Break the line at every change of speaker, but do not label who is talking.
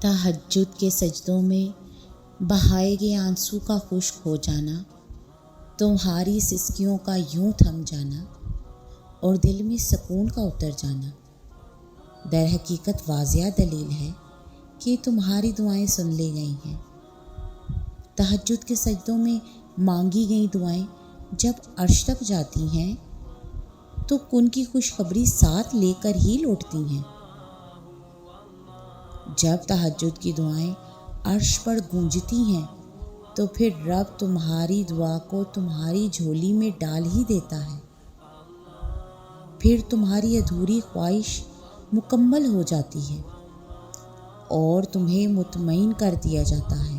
تہجد کے سجدوں میں بہائے گئے آنسو کا خشک ہو جانا، تمہاری سسکیوں کا یوں تھم جانا اور دل میں سکون کا اتر جانا در حقیقت واضح دلیل ہے کہ تمہاری دعائیں سن لی گئی ہیں۔ تہجد کے سجدوں میں مانگی گئی دعائیں جب عرش تک جاتی ہیں تو کن کی خوشخبری ساتھ لے کر ہی لوٹتی ہیں۔ جب تہجد کی دعائیں عرش پر گونجتی ہیں تو پھر رب تمہاری دعا کو تمہاری جھولی میں ڈال ہی دیتا ہے، پھر تمہاری ادھوری خواہش مکمل ہو جاتی ہے اور تمہیں مطمئن کر دیا جاتا ہے